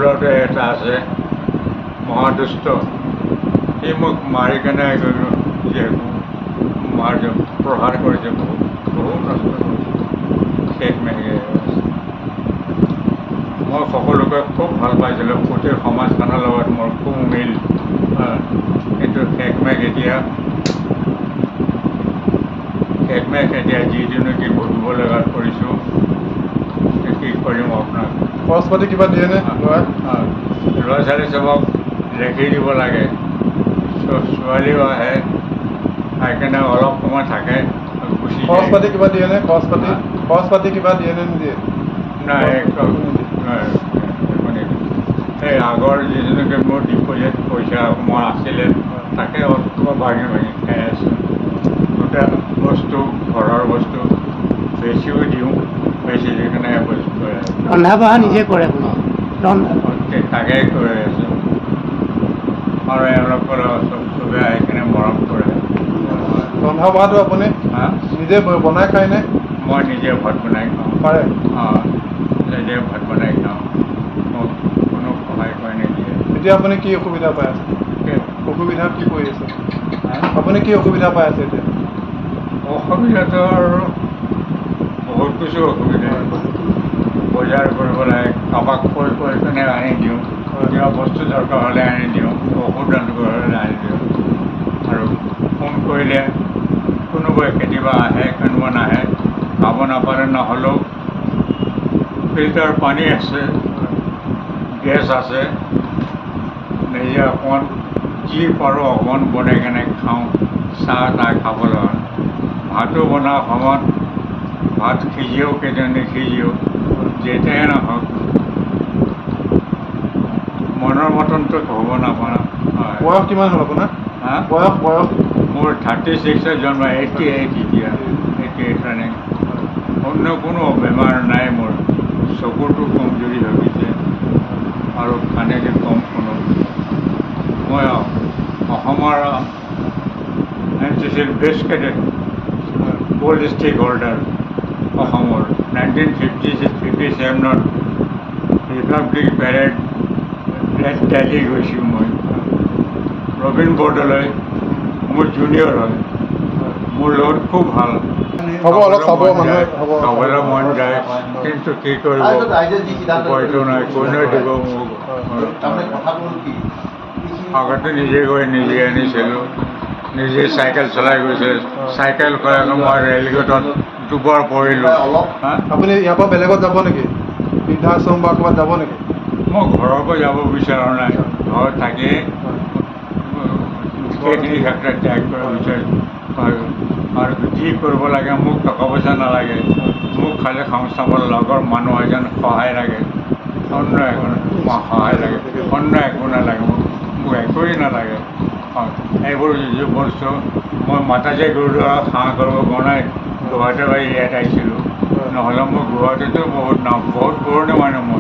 ল'ৰাটোৱে এটা আছে মহাদুষ্ট, সি মোক মাৰি কেনে প্ৰহাৰ কৰিছে, বহুত নষ্ট কৰিছে, শেষ মেঘে। মই সকলোকে খুব ভাল পাইছিলোঁ, গোটেই সমাজখনৰ লগত মোৰ খুব মিল, কিন্তু শেষ মেঘ এতিয়া যিটো নেকি ভুগিব লগাত কৰিছোঁ, কি কৰিম আপোনাক। খৰচ পাতি কিবা দিয়েনে ল'ৰা ছোৱালী চবক লেখি দিব লাগে, ছোৱালীও আহে, সেইকাৰণে অলপ সময় থাকে, গুচি খৰচ পাতি কিবা দিয়েনে? খৰচ পাতি কিবা দিয়েনে নিদিয়ে? নাই, এই আগৰ যিজনকে মোৰ ডিপজিট পইচা মই আছিলে, তাকে ভাঙি ভাঙি খাই আছোঁ। গোটেই বস্তু, ঘৰৰ বস্তু বেছিও দিওঁ, বেছি দি কিনে বস্তু ৰন্ধা বঢ়া নিজে কৰে, তাকে কৰি আছোঁ। আৰু এওঁলোকৰ চবে আহি কিনে মৰম কৰে। ৰন্ধা বঢ়াটো আপুনি নিজে বনাই খায়নে? মই নিজে ভাত বনাই খাওঁ। পাৰে? নিজে ভাত বনাই খাওঁ, মোক কোনো সহায় কৰি নিদিয়ে। এতিয়া আপুনি কি অসুবিধা পাই আছে? অসুবিধা কি কৰি আছে? আপুনি কি অসুবিধা পাই আছে এতিয়া? অসুবিধাটো আৰু বহুত কিছু অসুবিধা। বজাৰ কৰিব লাগে, কাৰোবাক কৈ কিনে আনি দিওঁ, কিবা বস্তু দৰকাৰ হ'লে আনি দিওঁ, ঔষধ দৰকাৰ হ'লে আনি দিওঁ। আৰু ফোন কৰিলে কোনোবাই কেতিয়াবা আহে, কোনোবা নাহে, খাব নাপাৰে, নহ'লেও ফিল্টাৰ পানী আছে, গেছ আছে, নিজে অকণমান যি পাৰোঁ অকণমান বনাই কেনে খাওঁ, চাহ তাহ খাব লগা। ভাতো বনাওঁ সময়ত, ভাত সিজিও কেতিয়াবা নিসিজিও, যেতিয়াই নহওক মনৰ মতনটো হ'ব নাপাওঁ। বয়স কিমান হ'ল আপোনাৰ? বয়স মোৰ 36 জন্ম, 88 এতিয়া, 88 ৰানিং। অন্য কোনো বেমাৰ নাই মোৰ, চকুটো কমজুৰি হৈ গৈছে আৰু খানেকে কম শুনো। মই অসমৰ NCCৰ best cadet, gold stake holder অসমৰ। 1957 ৰিপাব্লিক পেৰেড দিল্লী গৈছোঁ মই। ৰবীন বৰদলৈ মোৰ জুনিয়ৰ হয়, মোৰ লগত খুব ভাল। হ'ব, অলপ চাব মানুহে, খাবলৈ মন যায়, কিন্তু কি কৰিব, উপায়টো নাই, কোনেও দিব মোক। আগতে নিজে গৈ নিজে আনিছিলোঁ, নিজে চাইকেল চলাই গৈছিলোঁ, চাইকেল চলাই মই ৰেলগেটত দুবাৰ পৰিলোঁ। আপুনি ইয়াৰ পৰা বেলেগত যাব নেকি? বৃদ্ধাশ্ৰম বা ক'ৰবাত যাব নেকি? মই ঘৰৰ পৰা যাব বিচৰা নাই, ঘৰত থাকি গোটেইখিনি ক্ষেত্ৰত ত্যাগ কৰিব বিচাৰিছোঁ। আৰু যি কৰিব লাগে, মোক টকা পইচা নালাগে, মোক খালি সংস্থাপন লগৰ মানুহ এজন সহায় লাগে, অন্য একো সহায় লাগে, অন্য একো নালাগে, মোক একোৱেই নালাগে। এইবোৰ যি বস্তু মই মাতাজী গুৰুদ্বাৰা সেৱা কৰিব বনাই গুৱাহাটীৰ পৰা ইয়াত আহিছিলোঁ, নহ'লে মই গুৱাহাটীতো বহুত পুৰণি মানুহ মই।